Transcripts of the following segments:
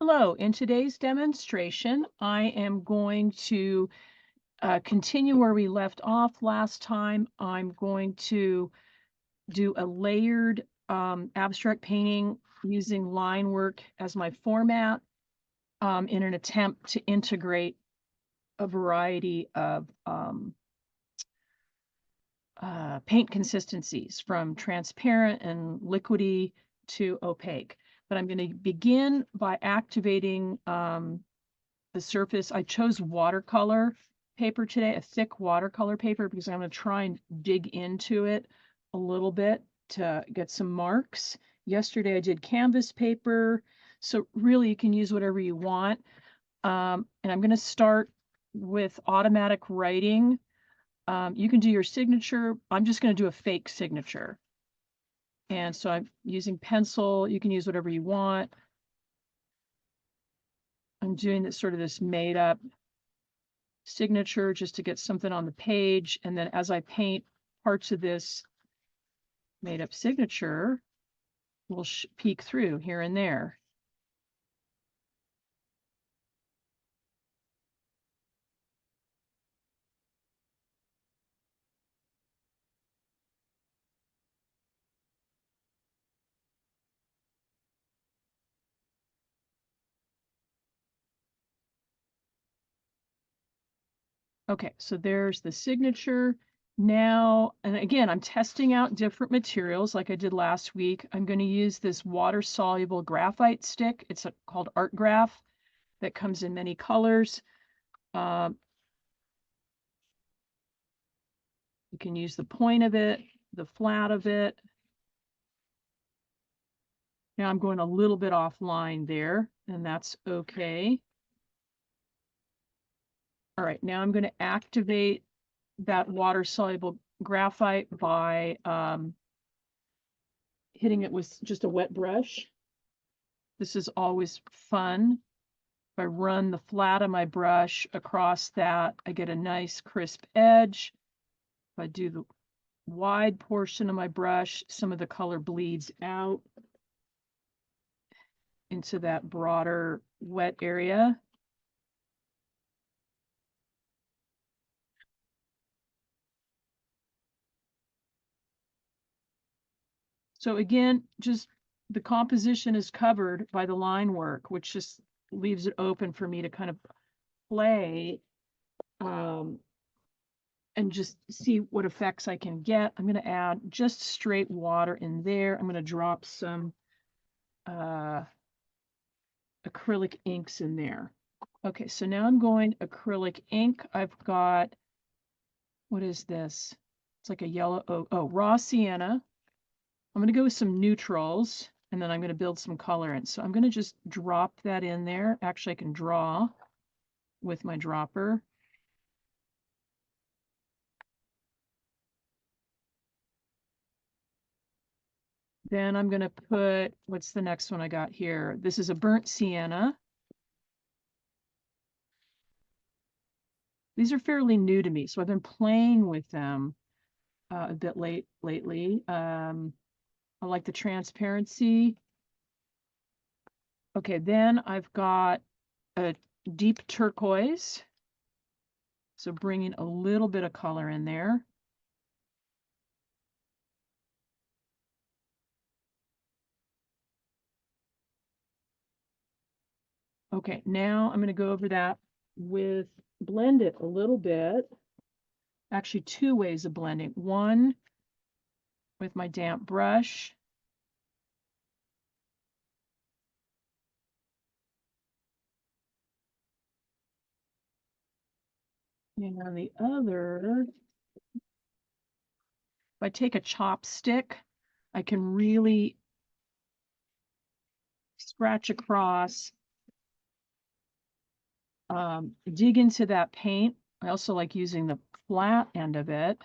Hello, in today's demonstration, I am going to continue where we left off last time. I'm going to do a layered abstract painting using line work as my format in an attempt to integrate a variety of paint consistencies from transparent and liquidy to opaque. But I'm going to begin by activating the surface. I chose watercolor paper today, a thick watercolor paper, because I'm going to try and dig into it a little bit to get some marks. Yesterday I did canvas paper, so really you can use whatever you want. And I'm going to start with automatic writing. You can do your signature. I'm just going to do a fake signature. And so I'm using pencil. You can use whatever you want. I'm doing this sort of this made up signature just to get something on the page. And then as I paint parts of this made up signature, we'll peek through here and there. Okay, so there's the signature. Now, and again, I'm testing out different materials like I did last week. I'm going to use this water-soluble graphite stick. It's called Art Graph that comes in many colors. You can use the point of it, the flat of it. Now I'm going a little bit offline there, and that's okay. All right, now I'm going to activate that water-soluble graphite by hitting it with just a wet brush. This is always fun. If I run the flat of my brush across that, I get a nice crisp edge. If I do the wide portion of my brush, some of the color bleeds out into that broader wet area. So again, just the composition is covered by the line work, which just leaves it open for me to kind of play and just see what effects I can get. I'm going to add just straight water in there. I'm going to drop some acrylic inks in there. Okay, so now I'm going acrylic ink. I've got, what is this? It's like a yellow, raw sienna. I'm going to go with some neutrals, and then I'm going to build some color in. So I'm going to just drop that in there. Actually, I can draw with my dropper. Then I'm going to put, what's the next one I got here? This is a burnt sienna. These are fairly new to me, so I've been playing with them a bit lately. I like the transparency. Okay, then I've got a deep turquoise. So bringing a little bit of color in there. Okay, now I'm going to go over that with, blend it a little bit. Actually, two ways of blending. One, with my damp brush. And on the other, if I take a chopstick, I can really scratch across, dig into that paint. I also like using the flat end of it.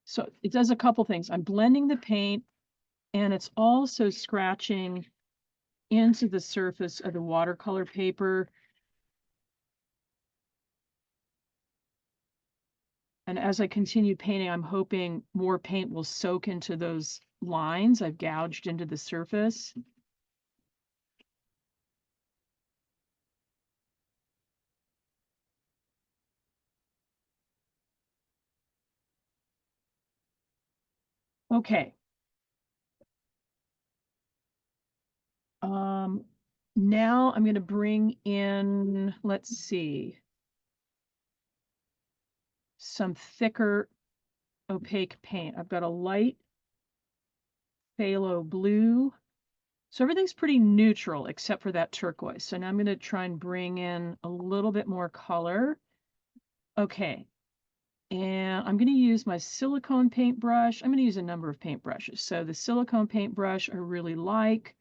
So it does a couple things. I'm blending the paint, and it's also scratching into the surface of the watercolor paper. And as I continue painting, I'm hoping more paint will soak into those lines I've gouged into the surface. Okay. Now I'm going to bring in, let's see, some thicker opaque paint. I've got a light phthalo blue. So everything's pretty neutral except for that turquoise. So now I'm going to try and bring in a little bit more color. Okay. And I'm going to use my silicone paintbrush. I'm going to use a number of paintbrushes. So the silicone paintbrush I really like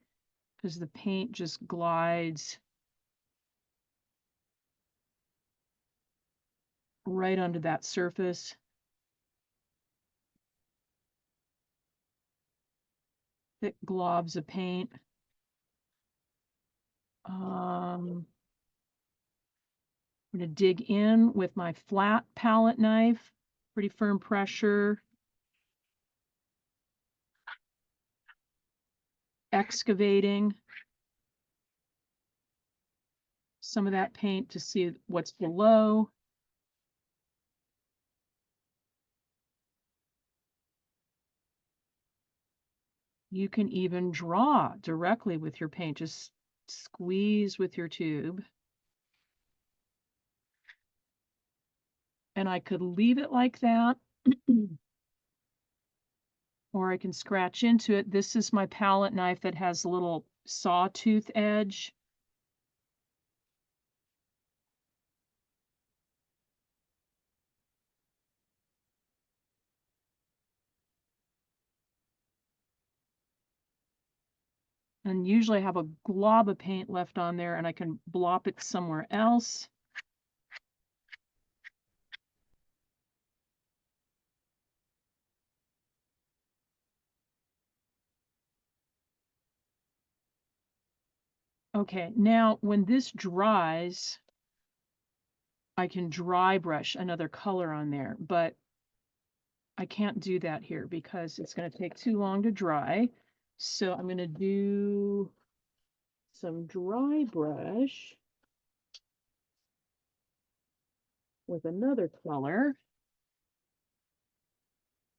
because the paint just glides right onto that surface. Thick globs of paint. I'm going to dig in with my flat palette knife, pretty firm pressure. Excavating some of that paint to see what's below. You can even draw directly with your paint. Just squeeze with your tube. And I could leave it like that, or I can scratch into it. This is my palette knife that has a little sawtooth edge. And usually I have a glob of paint left on there and I can blop it somewhere else. Okay, now when this dries, I can dry brush another color on there, but I can't do that here because it's going to take too long to dry. So I'm going to do some dry brush with another color.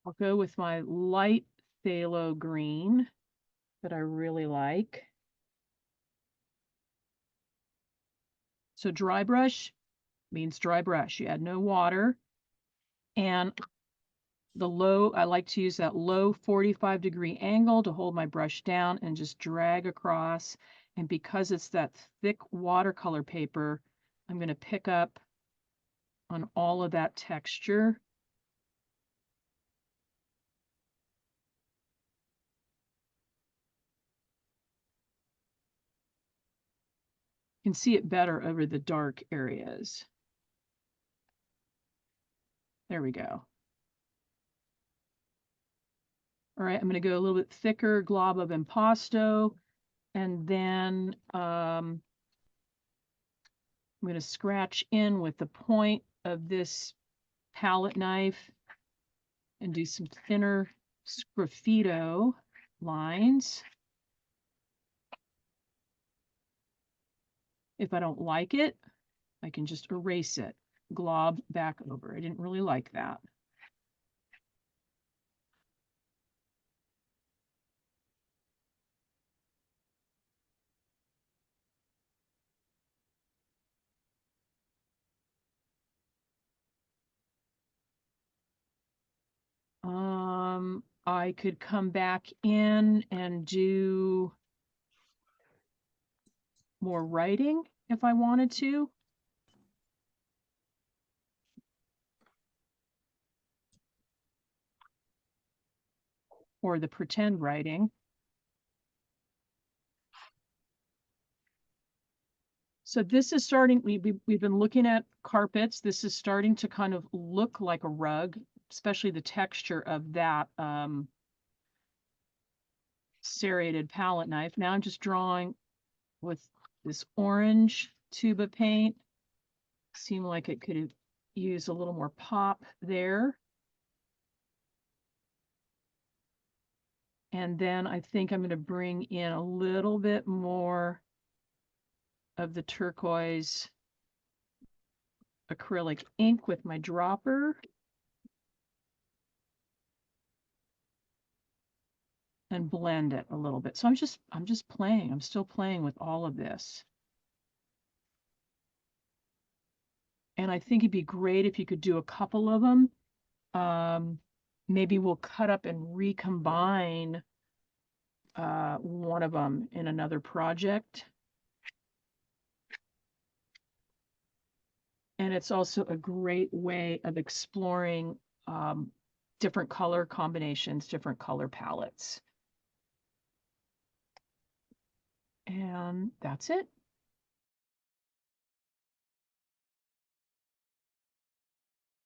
I'll go with my light phthalo green that I really like. So dry brush means dry brush. You add no water. And I like to use that low 45-degree angle to hold my brush down and just drag across. And because it's that thick watercolor paper, I'm going to pick up on all of that texture. You can see it better over the dark areas. There we go. All right, I'm going to go a little bit thicker glob of impasto, and then I'm going to scratch in with the point of this palette knife and do some thinner sgraffito lines. If I don't like it, I can just erase it, glob back over. I didn't really like that. I could come back in and do more writing if I wanted to. Or the pretend writing. So this is starting, we've been looking at carpets. This is starting to kind of look like a rug, especially the texture of that serrated palette knife. Now I'm just drawing with this orange tube of paint. Seemed like it could use a little more pop there. And then I think I'm going to bring in a little bit more of the turquoise acrylic ink with my dropper. and blend it a little bit. So I'm just playing. I'm still playing with all of this. And I think it'd be great if you could do a couple of them. Maybe we'll cut up and recombine one of them in another project. And it's also a great way of exploring different color combinations, different color palettes. And that's it.